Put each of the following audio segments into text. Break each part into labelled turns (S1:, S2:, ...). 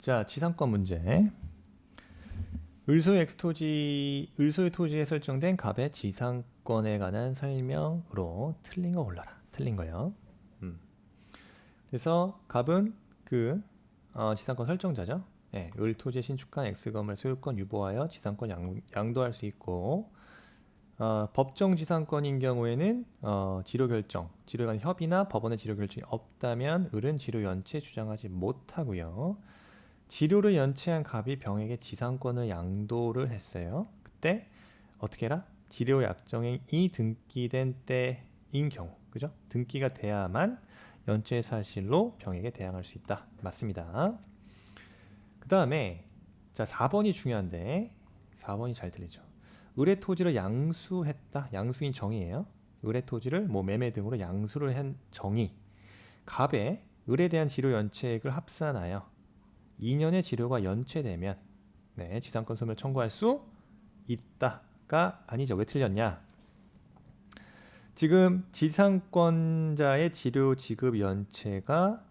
S1: 자, 지상권 문제. 을소의 토지에 설정된 갑의 지상권에 관한 설명으로 틀린 거 골라라. 틀린 거요. 그래서 갑은 그 지상권 설정자죠. 네, 을 토지에 신축한 X건물 소유권 유보하여 지상권 양도할 수 있고, 법정 지상권인 경우에는 지료 지료에 관한 협의나 법원의 지료 결정이 없다면 을은 지료 연체 주장하지 못하고요. 지료를 연체한 갑이 병에게 지상권을 양도를 했어요. 그때 어떻게 해라? 지료 약정이 등기된 때인 경우, 그죠? 등기가 돼야만 연체 사실로 병에게 대항할 수 있다. 맞습니다. 그 다음에 자 4번이 중요한데 4번이 잘 들리죠. 을의 토지를 양수했다. 양수인 정의예요. 을의 토지를 뭐 매매 등으로 양수를 한 정의. 갑에 을에 대한 지료 연체액을 합산하여 2년의 지료가 연체되면 네, 지상권 소멸 청구할 수 있다가 아니죠. 왜 틀렸냐? 지금 지상권자의 지료 지급 연체가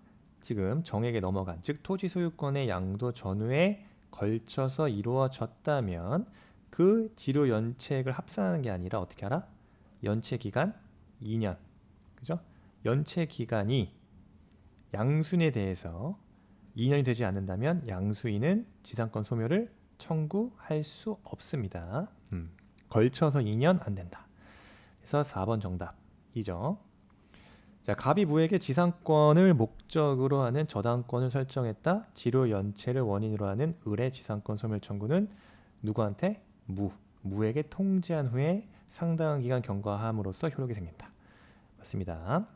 S1: 지금 정액에 넘어간, 즉 토지 소유권의 양도 전후에 걸쳐서 이루어졌다면 그 지료 연체액을 합산하는 게 아니라 어떻게 하라? 연체 기간 2년. 그죠? 연체 기간이 양수인에 대해서 2년이 되지 않는다면 양수인은 지상권 소멸을 청구할 수 없습니다. 걸쳐서 2년 안 된다. 그래서 4번 정답이죠. 자, 갑이 무에게 지상권을 목적으로 하는 저당권을 설정했다. 지료 연체를 원인으로 하는 을의 지상권 소멸 청구는 누구한테? 무에게 통지한 후에 상당한 기간 경과함으로써 효력이 생긴다. 맞습니다.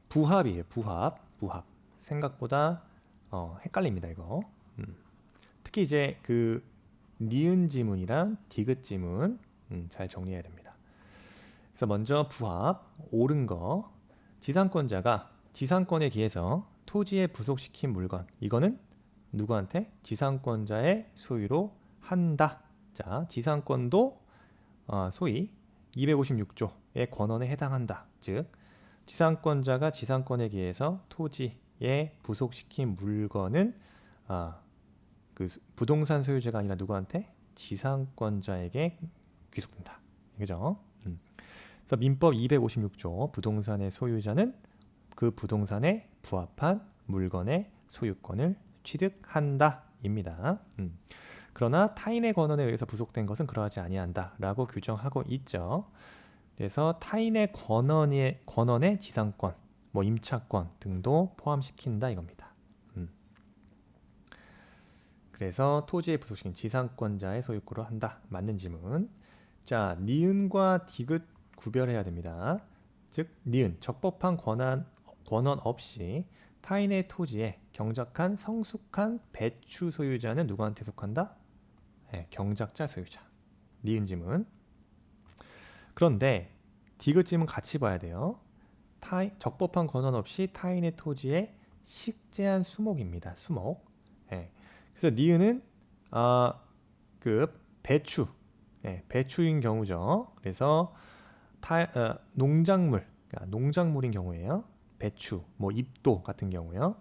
S1: 부합이에요. 부합. 생각보다 헷갈립니다. 이거. 특히 이제 그 니은 지문이랑 디귿 지문 잘 정리해야 됩니다. 그래서 먼저 부합, 옳은 거. 지상권자가 지상권에 기해서 토지에 부속시킨 물건, 이거는 누구한테? 지상권자의 소유로 한다. 자, 지상권도 소위 256조의 권한에 해당한다. 즉 지상권자가 지상권에 기해서 토지에 부속시킨 물건은 그 부동산 소유자가 아니라 누구한테? 지상권자에게 귀속된다. 그죠? 그래서 민법 256조 부동산의 소유자는 그 부동산에 부합한 물건의 소유권을 취득한다. 입니다. 그러나 타인의 권한에 의해서 부속된 것은 그러하지 아니한다. 라고 규정하고 있죠. 그래서 타인의 권한의 지상권, 뭐 임차권 등도 포함시킨다 이겁니다. 그래서 토지에 부속시킨 지상권자의 소유권으로 한다. 맞는 지문. 자, 니은과 디귿 구별해야 됩니다. 즉, 니은 적법한 권한 없이 타인의 토지에 경작한 성숙한 배추 소유자는 누구한테 속한다? 네, 경작자 소유자. 니은 지문. 그런데 디귿 지문 같이 봐야 돼요. 적법한 권한 없이 타인의 토지에 식재한 수목입니다. 수목. 네. 그래서 니은은 그 배추, 배추인 경우죠. 그래서 농작물, 그러니까 농작물인 경우에요. 배추, 뭐 잎도 같은 경우요.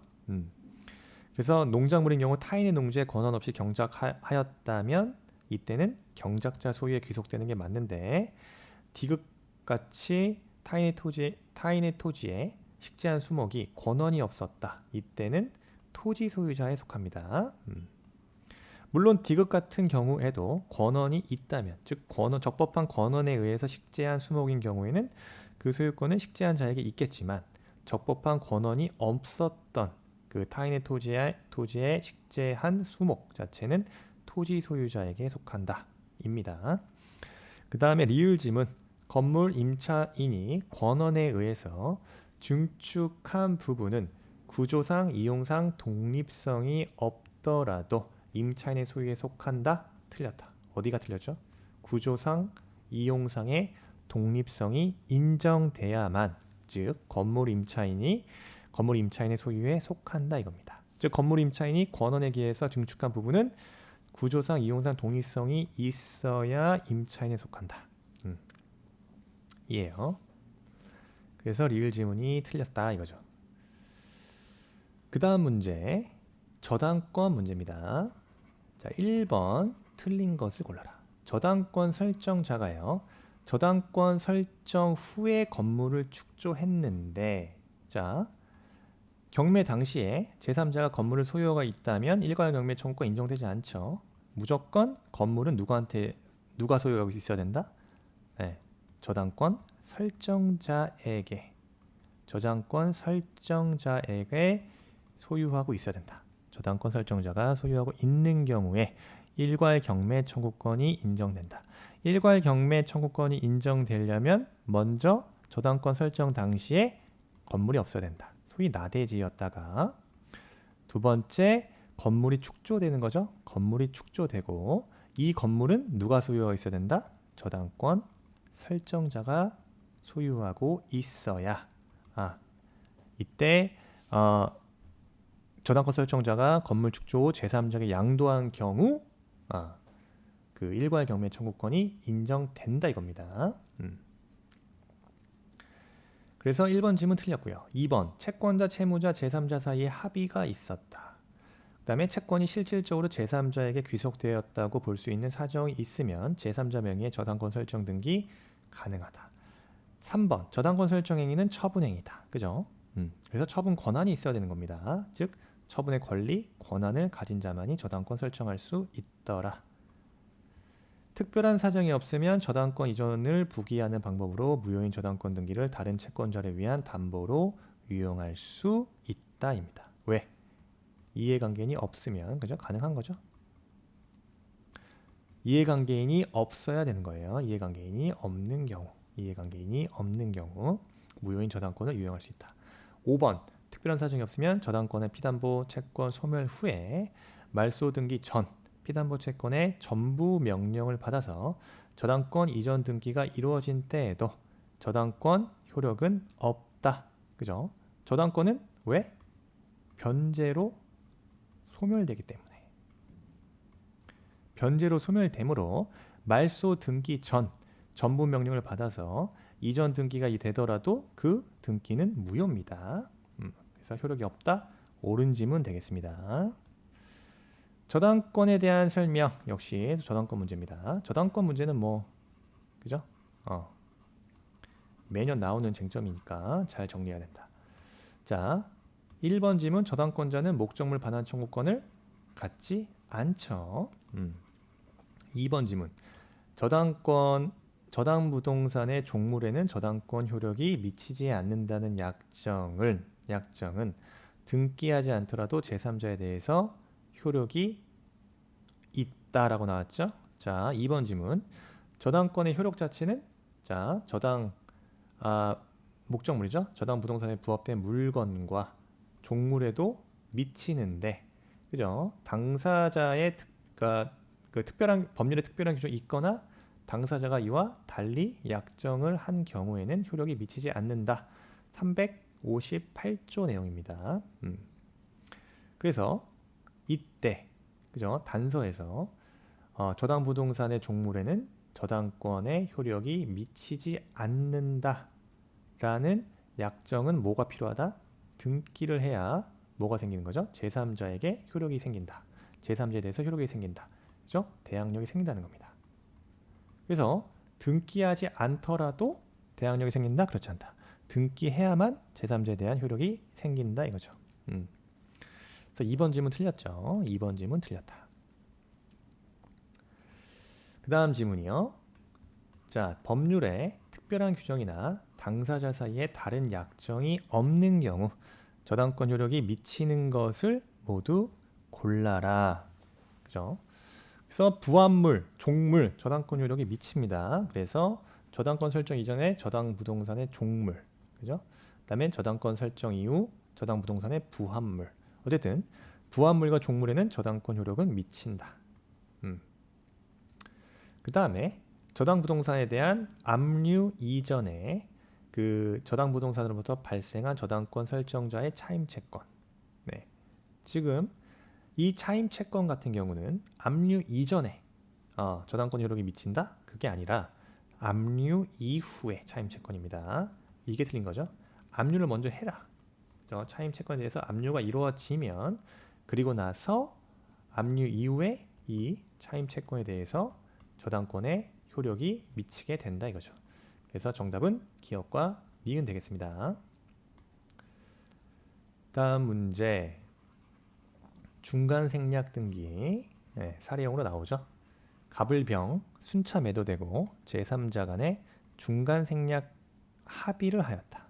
S1: 그래서 농작물인 경우 타인의 농지에 권한 없이 경작하였다면 이때는 경작자 소유에 귀속되는 게 맞는데 디귿같이 타인의 토지에 식재한 수목이 권한이 없었다. 이때는 토지 소유자에 속합니다. 물론 디귿 같은 경우에도 권한이 있다면, 즉 적법한 권한에 의해서 식재한 수목인 경우에는 그 소유권은 식재한 자에게 있겠지만 적법한 권한이 없었던 그 타인의 토지에 식재한 수목 자체는 토지 소유자에게 속한다. 입니다. 그 다음에 리을짐은 건물 임차인이 권한에 의해서 증축한 부분은 구조상, 이용상 독립성이 없더라도 임차인의 소유에 속한다? 틀렸다. 어디가 틀렸죠? 구조상, 이용상의 독립성이 인정돼야만, 즉 건물 임차인의 소유에 속한다 이겁니다. 즉 건물 임차인이 권한에 기해서 증축한 부분은 구조상, 이용상 독립성이 있어야 임차인에 속한다. 이해요. 그래서 리을 지문이 틀렸다 이거죠. 그 다음 문제, 저당권 문제입니다. 자, 1번 틀린 것을 골라라. 저당권 설정자가요. 저당권 설정 후에 건물을 축조했는데, 자, 경매 당시에 제3자가 건물을 소유가 있다면 일괄 경매 청구권 인정되지 않죠. 무조건 건물은 누가 소유하고 있어야 된다? 네, 저당권 설정자에게 소유하고 있어야 된다. 저당권 설정자가 소유하고 있는 경우에 일괄 경매 청구권이 인정된다. 일괄 경매 청구권이 인정되려면 먼저 저당권 설정 당시에 건물이 없어야 된다. 소위 나대지였다가 두 번째 건물이 축조되는 거죠. 건물이 축조되고 이 건물은 누가 소유하고 있어야 된다? 저당권 설정자가 소유하고 있어야 이때 저당권 설정자가 건물 축조 후 제3자에게 양도한 경우 그 일괄 경매 청구권이 인정된다 이겁니다. 그래서 1번 질문 틀렸고요. 2번 채권자, 채무자, 제3자 사이에 합의가 있었다. 그 다음에 채권이 실질적으로 제3자에게 귀속되었다고 볼 수 있는 사정이 있으면 제3자 명의의 저당권 설정 등기 가능하다. 3번 저당권 설정 행위는 처분 행위다. 그죠? 그래서 처분 권한이 있어야 되는 겁니다. 즉 처분의 권리, 권한을 가진 자만이 저당권 설정할 수 있더라. 특별한 사정이 없으면 저당권 이전을 부기하는 방법으로 무효인 저당권 등기를 다른 채권자를 위한 담보로 유용할 수 있다입니다. 왜? 이해관계인이 없으면 그죠? 가능한 거죠. 이해관계인이 없어야 되는 거예요. 이해관계인이 없는 경우 무효인 저당권을 유용할 수 있다. 5번 특별한 사정이 없으면 저당권의 피담보 채권 소멸 후에 말소 등기 전 피담보 채권의 전부 명령을 받아서 저당권 이전 등기가 이루어진 때에도 저당권 효력은 없다. 그죠? 저당권은 왜? 변제로 소멸되기 때문에. 변제로 소멸되므로 말소 등기 전 전부 명령을 받아서 이전 등기가 되더라도 그 등기는 무효입니다. 그래서 효력이 없다. 옳은 지문 되겠습니다. 저당권에 대한 설명 역시 저당권 문제입니다. 저당권 문제는 그죠? 매년 나오는 쟁점이니까 잘 정리해야 된다. 자, 1번 질문 저당권자는 목적물 반환 청구권을 갖지 않죠. 2번 질문 저당 부동산의 종물에는 저당권 효력이 미치지 않는다는 약정은 등기하지 않더라도 제3자에 대해서 효력이 있다라고 나왔죠. 자, 2번 질문 저당권의 효력 자체는 목적물이죠. 저당 부동산에 부합된 물건과 종물에도 미치는데, 그죠? 당사자의 그 법률의 특별한 규정이 있거나 당사자가 이와 달리 약정을 한 경우에는 효력이 미치지 않는다. 358조 내용입니다. 그래서 이때 그죠? 단서에서 저당 부동산의 종물에는 저당권의 효력이 미치지 않는다라는 약정은 뭐가 필요하다? 등기를 해야 뭐가 생기는 거죠? 제3자에게 효력이 생긴다. 제3자에 대해서 효력이 생긴다. 그죠? 대항력이 생긴다는 겁니다. 그래서 등기하지 않더라도 대항력이 생긴다? 그렇지 않다. 등기해야만 제3자에 대한 효력이 생긴다 이거죠. 그래서 2번 질문 틀렸죠. 2번 질문 틀렸다. 그 다음 질문이요. 자, 법률에 특별한 규정이나 당사자 사이에 다른 약정이 없는 경우 저당권 효력이 미치는 것을 모두 골라라. 그죠? 그래서 부합물, 종물, 저당권 효력이 미칩니다. 그래서 저당권 설정 이전에 저당 부동산의 종물, 그죠? 그다음에 저당권 설정 이후 저당 부동산의 부합물. 어쨌든 부합물과 종물에는 저당권 효력은 미친다. 그 다음에 저당 부동산에 대한 압류 이전에 그 저당 부동산으로부터 발생한 저당권 설정자의 차임 채권. 네. 지금 이 차임 채권 같은 경우는 압류 이전에 저당권 효력이 미친다? 그게 아니라 압류 이후의 차임 채권입니다. 이게 틀린 거죠. 압류를 먼저 해라. 차임 채권에 대해서 압류가 이루어지면 그리고 나서 압류 이후에 이 차임 채권에 대해서 저당권의 효력이 미치게 된다 이거죠. 그래서 정답은 기억과 니은 되겠습니다. 다음 문제. 중간 생략 등기 사례용으로 나오죠. 갑을병 순차 매도되고 제3자 간의 중간 생략 합의를 하였다.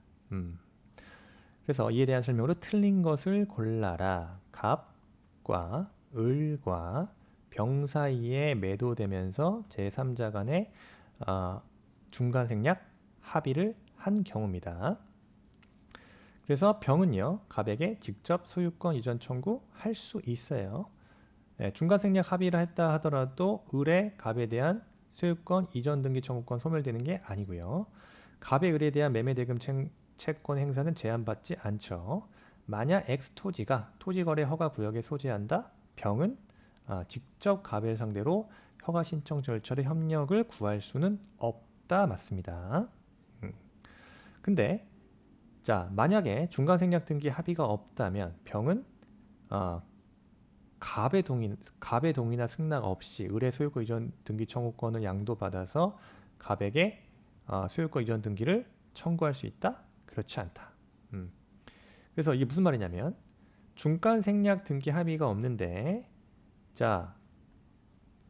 S1: 그래서 이에 대한 설명으로 틀린 것을 골라라. 갑과 을과 병 사이에 매도되면서 제3자 간의 중간 생략 합의를 한 경우입니다. 그래서 병은요, 갑에게 직접 소유권 이전 청구할 수 있어요. 중간 생략 합의를 했다 하더라도 을의 갑에 대한 소유권 이전 등기 청구권 소멸되는 게 아니고요. 갑의 을에 대한 매매 대금 채권 행사는 제한받지 않죠. 만약 X토지가 토지거래 허가 구역에 소재한다? 병은 직접 갑을 상대로 허가 신청 절차의 협력을 구할 수는 없다. 맞습니다. 근데 자, 만약에 중간 생략 등기 합의가 없다면 병은 갑의 동의나 승낙 없이 을의 소유권 이전 등기 청구권을 양도받아서 갑에게 소유권 이전 등기를 청구할 수 있다? 그렇지 않다. 그래서 이게 무슨 말이냐면 중간 생략 등기 합의가 없는데 자,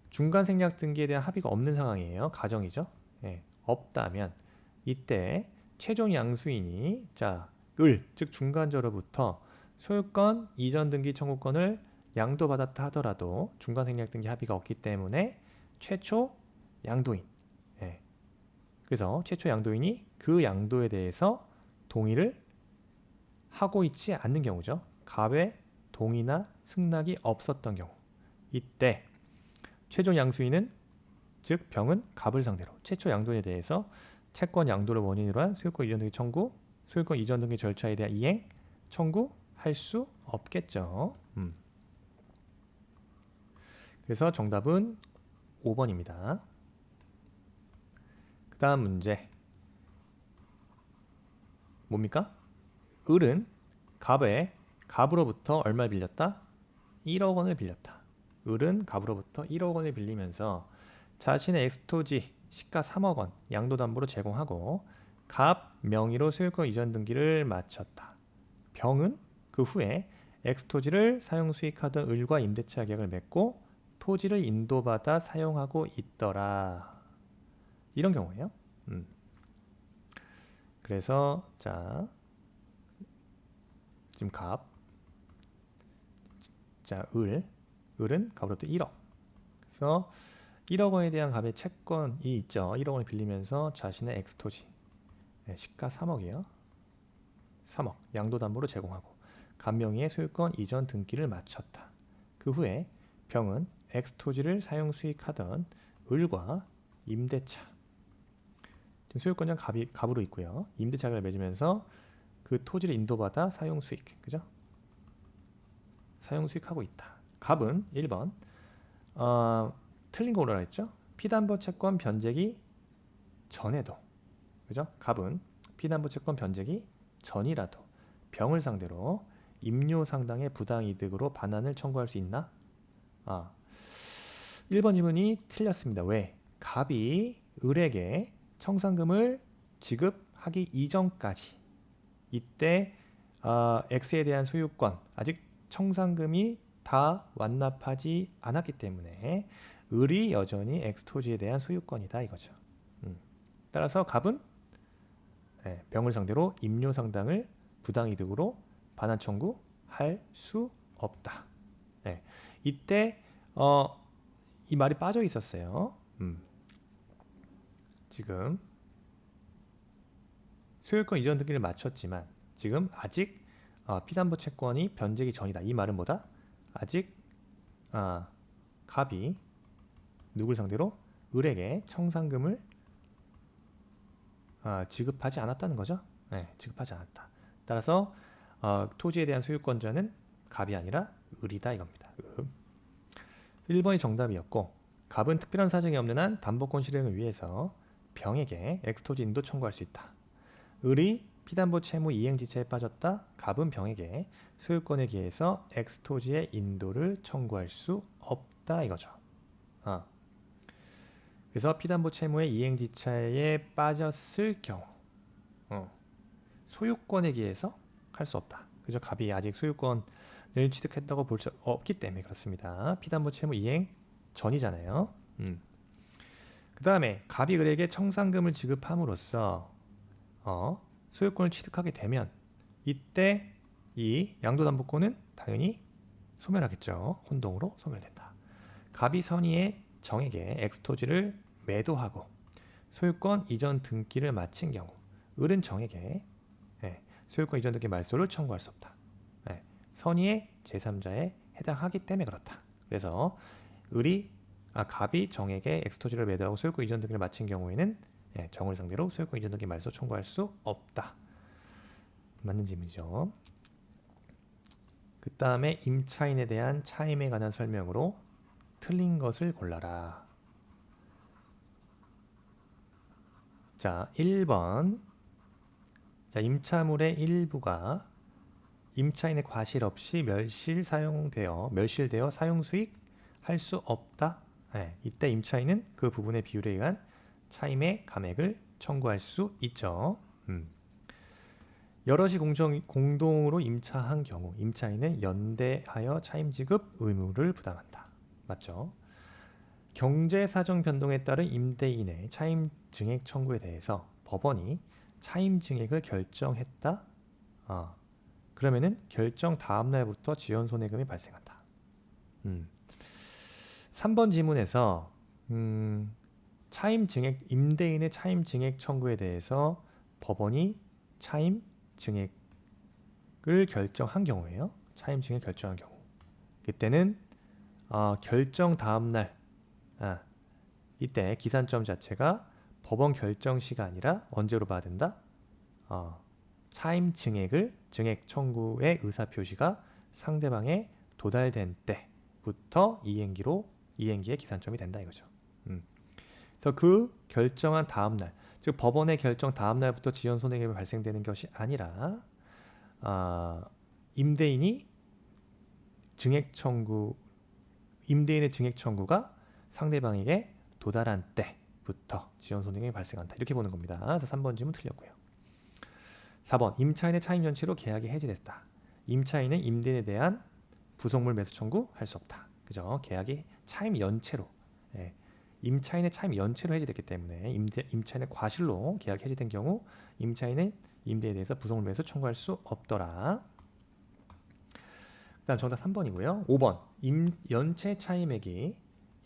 S1: 중간 생략 등기에 대한 합의가 없는 상황이에요. 가정이죠. 없다면 이때 최종 양수인이 즉 중간자로부터 소유권 이전 등기 청구권을 양도받았다 하더라도 중간 생략 등기 합의가 없기 때문에 최초 양도인. 그래서 최초 양도인이 그 양도에 대해서 동의를 하고 있지 않는 경우죠. 갑의 동의나 승낙이 없었던 경우. 이때 최종 양수인은 즉 병은 갑을 상대로 최초 양도에 대해서 채권 양도를 원인으로 한 소유권 이전 등기 청구, 소유권 이전 등기 절차에 대한 이행 청구할 수 없겠죠. 그래서 정답은 5번입니다. 그 다음 문제 뭡니까? 을은 갑으로부터 얼마를 빌렸다? 1억 원을 빌렸다. 을은 갑으로부터 1억 원을 빌리면서 자신의 엑스토지 시가 3억 원 양도담보로 제공하고 갑 명의로 소유권 이전 등기를 마쳤다. 병은 그 후에 엑스토지를 사용 수익하던 을과 임대차 계약을 맺고 토지를 인도받아 사용하고 있더라. 이런 경우예요. 그래서 자 지금 을은 갑으로부터 1억. 그래서 1억 원에 대한 갑의 채권이 있죠. 1억 원을 빌리면서 자신의 엑스토지 시가 3억이요. 3억 양도담보로 제공하고 갑 명의의 소유권 이전 등기를 마쳤다. 그 후에 병은 엑스토지를 사용 수익하던 을과 임대차 지금 소유권자는 갑으로 있고요. 임대차를 맺으면서 그 토지를 인도받아 사용 수익, 그죠? 사용 수익하고 있다. 갑은 1번 틀린 거 오라 했죠? 피담보 채권 변제기 전에도, 그죠? 갑은 피담보 채권 변제기 전이라도 병을 상대로 임료 상당의 부당이득으로 반환을 청구할 수 있나? 1번 질문이 틀렸습니다. 왜? 갑이 을에게 청산금을 지급하기 이전까지 이때 X에 대한 소유권 아직 청산금이 다 완납하지 않았기 때문에 을이 여전히 X토지에 대한 소유권이다 이거죠. 따라서 갑은 병을 상대로 임료 상당을 부당이득으로 반환 청구할 수 없다. 이때 이 말이 빠져 있었어요. 지금 소유권 이전 등기를 마쳤지만 지금 아직 피담보 채권이 변제기 전이다. 이 말은 뭐다? 아직 갑이 누굴 상대로? 을에게 청산금을 지급하지 않았다는 거죠. 지급하지 않았다. 따라서 토지에 대한 소유권자는 갑이 아니라 을이다 이겁니다. 1번이 정답이었고 갑은 특별한 사정이 없는 한 담보권 실행을 위해서 병에게 엑스토지 인도 청구할 수 있다. 을이 피담보 채무 이행지차에 빠졌다. 갑은 병에게 소유권에 기해서 X토지의 인도를 청구할 수 없다 이거죠. 그래서 피담보 채무의 이행지차에 빠졌을 경우 소유권에 기해서 할 수 없다. 그죠? 갑이 아직 소유권을 취득했다고 볼 수 없기 때문에 그렇습니다. 피담보 채무 이행 전이잖아요. 그 다음에 갑이 을에게 청산금을 지급함으로써 소유권을 취득하게 되면 이때 이 양도담보권은 당연히 소멸하겠죠. 혼동으로 소멸된다. 갑이 선의의 정에게 X토지를 매도하고 소유권 이전 등기를 마친 경우 을은 정에게 소유권 이전 등기 말소를 청구할 수 없다. 선의의 제3자에 해당하기 때문에 그렇다. 그래서 갑이 정에게 X토지를 매도하고 소유권 이전 등기를 마친 경우에는 정을 상대로 소유권 이전 등기 말소 청구할 수 없다. 맞는 질문이죠. 그 다음에 임차인에 대한 차임에 관한 설명으로 틀린 것을 골라라. 자, 1번. 자, 임차물의 일부가 임차인의 과실 없이 멸실되어 사용 수익 할 수 없다. 이때 임차인은 그 부분의 비율에 의한 차임의 감액을 청구할 수 있죠. 여럿이 공동으로 임차한 경우 임차인은 연대하여 차임 지급 의무를 부담한다. 맞죠? 경제사정 변동에 따른 임대인의 차임 증액 청구에 대해서 법원이 차임 증액을 결정했다. 그러면은 결정 다음 날부터 지연 손해금이 발생한다. 3번 지문에서 차임 증액 임대인의 차임 증액 청구에 대해서 법원이 차임 증액을 결정한 경우에요. 차임 증액 결정한 경우. 그때는 결정 다음 날 이때 기산점 자체가 법원 결정 시가 아니라 언제로 봐야 된다? 차임 증액 청구의 의사 표시가 상대방에 도달된 때부터 이행기의 기산점이 된다 이거죠. 그래서 그 결정한 다음 날, 즉 법원의 결정 다음 날부터 지연 손해금이 발생되는 것이 아니라 임대인의 증액 청구가 상대방에게 도달한 때부터 지연 손해금이 발생한다. 이렇게 보는 겁니다. 그래서 3번 질문 틀렸고요. 4번 임차인의 차임 연체로 계약이 해지됐다. 임차인은 임대인에 대한 부속물 매수 청구할 수 없다. 그죠? 계약이 차임 연체로 임차인의 차임 연체로 해지됐기 때문에 임차인의 과실로 계약 해지된 경우 임차인은 임대에 대해서 부속물 매수 청구할 수 없더라. 그 다음 정답 3번이고요. 5번 연체 차임액이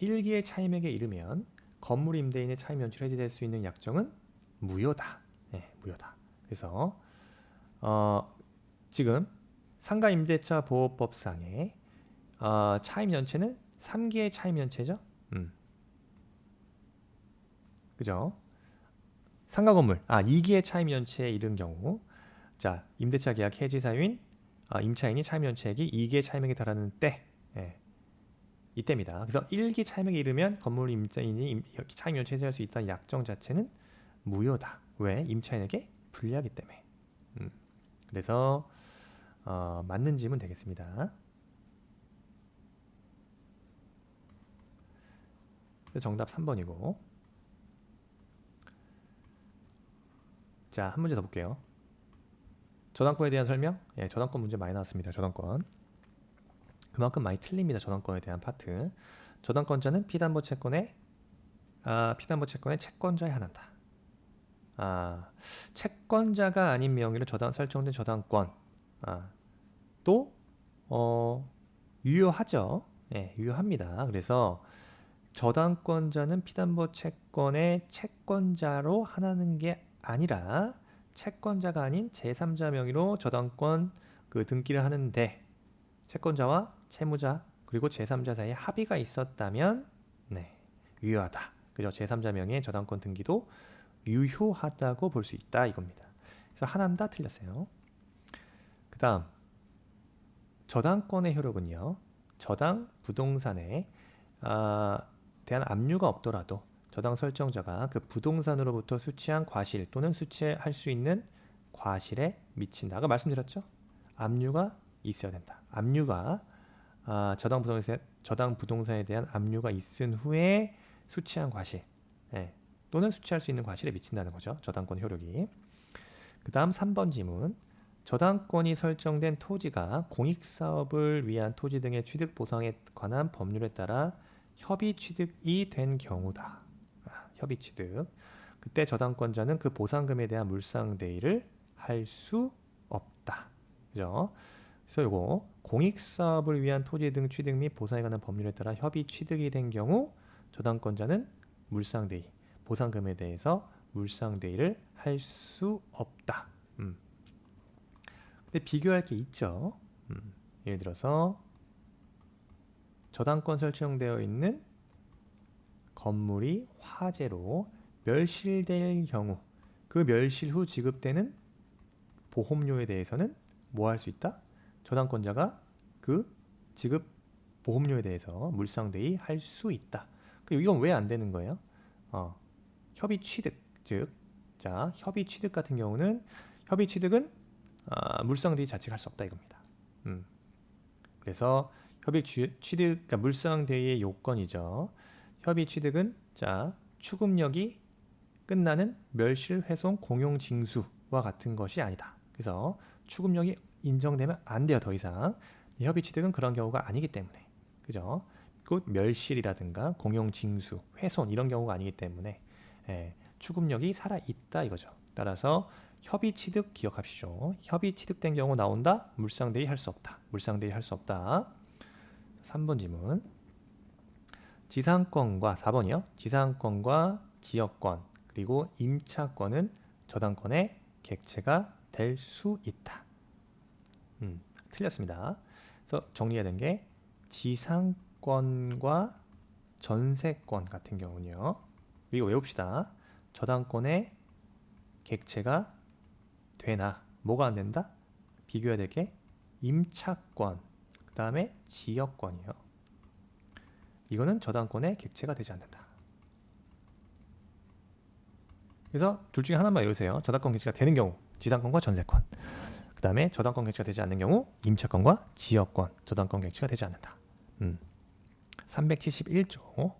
S1: 1기의 차임액에 이르면 건물 임대인의 차임 연체로 해지될 수 있는 약정은 무효다. 무효다. 그래서 지금 상가임대차 보호법상의 차임 연체는 3기의 차임 연체죠. 그죠? 상가 건물 2기의 차임 연체에 이른 경우 자 임대차 계약 해지 사유인 임차인이 차임 연체액이 2기의 차임액에 달하는 때 이때입니다. 그래서 1기 차임액에 이르면 건물 임차인이 차임 연체 해지할 수 있다는 약정 자체는 무효다. 왜? 임차인에게 불리하기 때문에. 그래서 맞는 질문 되겠습니다. 정답 3번이고. 자, 한 문제 더 볼게요. 저당권에 대한 설명? 저당권 문제 많이 나왔습니다. 저당권. 그만큼 많이 틀립니다. 저당권에 대한 파트. 저당권자는 피담보 채권의 채권자에 한한다. 채권자가 아닌 명의로 설정된 저당권 또 유효하죠. 유효합니다. 그래서 저당권자는 피담보 채권의 채권자로 한하는 게 아니라 채권자가 아닌 제3자 명의로 저당권 등기를 하는데 채권자와 채무자 그리고 제3자 사이에 합의가 있었다면 유효하다. 그죠? 제3자 명의의 저당권 등기도 유효하다고 볼 수 있다 이겁니다. 그래서 하나는 틀렸어요. 그 다음 저당권의 효력은요. 저당 부동산에 대한 압류가 없더라도 저당 설정자가 그 부동산으로부터 수취한 과실 또는 수취할 수 있는 과실에 미친다. 아까 말씀드렸죠? 압류가 있어야 된다. 압류가 저당 부동산에 대한 압류가 있은 후에 수취한 과실, 예, 또는 수취할 수 있는 과실에 미친다는 거죠. 저당권 효력이. 그 다음 3번 지문. 저당권이 설정된 토지가 공익사업을 위한 토지 등의 취득 보상에 관한 법률에 따라 협의 취득이 된 경우다. 협의 취득. 그때 저당권자는 그 보상금에 대한 물상대의를 할 수 없다. 그죠? 그래서 요거 공익사업을 위한 토지 등 취득 및 보상에 관한 법률에 따라 협의 취득이 된 경우 저당권자는 물상대의, 보상금에 대해서 물상대의를 할 수 없다. 근데 비교할 게 있죠. 예를 들어서 저당권 설정되어 있는 건물이 화재로 멸실될 경우 그 멸실 후 지급되는 보험료에 대해서는 뭐 할 수 있다? 저당권자가 그 지급 보험료에 대해서 물상대의 할 수 있다. 이건 왜 안 되는 거예요? 협의 취득, 즉, 자, 협의 취득 같은 경우는 협의 취득은 물상대의 자체가 할 수 없다 이겁니다. 그래서 협의 취득, 그러니까 물상대의의 요건이죠. 협의 취득은 자, 추금력이 끝나는 멸실, 훼손, 공용 징수와 같은 것이 아니다. 그래서 추금력이 인정되면 안 돼요, 더 이상. 협의 취득은 그런 경우가 아니기 때문에, 그죠? 곧 멸실이라든가 공용 징수, 훼손 이런 경우가 아니기 때문에 추금력이 살아 있다 이거죠. 따라서 협의 취득 기억하십시오. 협의 취득된 경우 나온다. 물상대의 할 수 없다. 물상대의 할 수 없다. 3번 지문. 지상권과 4번이요. 지상권과 지역권 그리고 임차권은 저당권의 객체가 될 수 있다. 틀렸습니다. 그래서 정리해야 되는 게 지상권과 전세권 같은 경우는요. 이거 외웁시다. 저당권의 객체가 되나 뭐가 안 된다? 비교해야 될 게 임차권 그 다음에 지역권이요. 이거는 저당권의 객체가 되지 않는다. 그래서 둘 중에 하나만 외우세요. 저당권 객체가 되는 경우 지상권과 전세권, 그 다음에 저당권 객체가 되지 않는 경우 임차권과 지역권, 저당권 객체가 되지 않는다. 371조.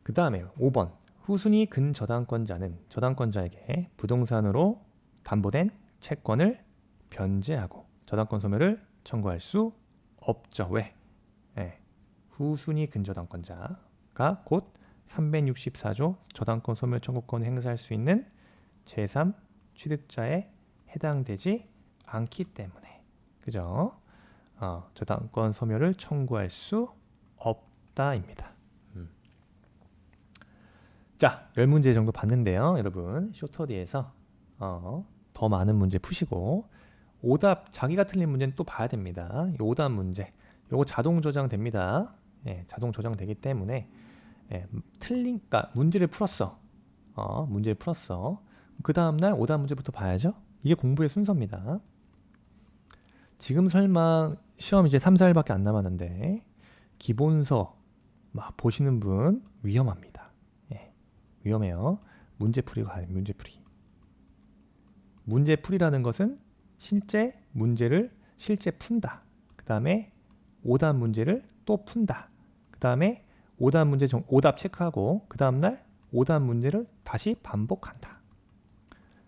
S1: 그 다음에 5번. 후순위 근저당권자는 저당권자에게 부동산으로 담보된 채권을 변제하고 저당권 소멸을 청구할 수 없죠. 왜? 후순위 근저당권자가 곧 364조 저당권 소멸 청구권을 행사할 수 있는 제3 취득자에 해당되지 않기 때문에, 그죠? 저당권 소멸을 청구할 수 없다입니다. 자, 10문제 정도 봤는데요. 여러분, 쇼터디에서 더 많은 문제 푸시고 오답, 자기가 틀린 문제는 또 봐야 됩니다. 이 오답 문제, 요거 자동 저장됩니다. 자동 저장되기 때문에 그러니까 문제를 풀었어. 문제를 풀었어. 그 다음날 오답 문제부터 봐야죠. 이게 공부의 순서입니다. 지금 설마 시험 이제 3, 4일밖에 안 남았는데 기본서 막 보시는 분 위험합니다. 위험해요. 문제풀이로 가야 돼요. 문제풀이. 문제풀이라는 것은 실제 문제를 실제 푼다. 그 다음에 오답 문제를 또 푼다. 그 다음에 오답 문제 오답 체크하고 그 다음날 오답 문제를 다시 반복한다.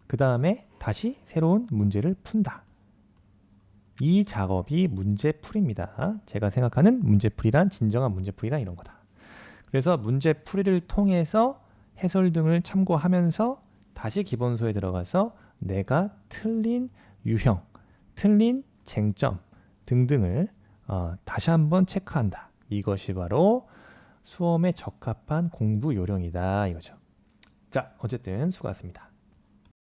S1: 그 다음에 다시 새로운 문제를 푼다. 이 작업이 문제풀이입니다. 제가 생각하는 문제풀이란 진정한 문제풀이란 이런 거다. 그래서 문제풀이를 통해서 해설 등을 참고하면서 다시 기본소에 들어가서 내가 틀린 유형, 틀린 쟁점 등등을 다시 한번 체크한다. 이것이 바로 수험에 적합한 공부 요령이다 이거죠. 자, 어쨌든 수고하셨습니다.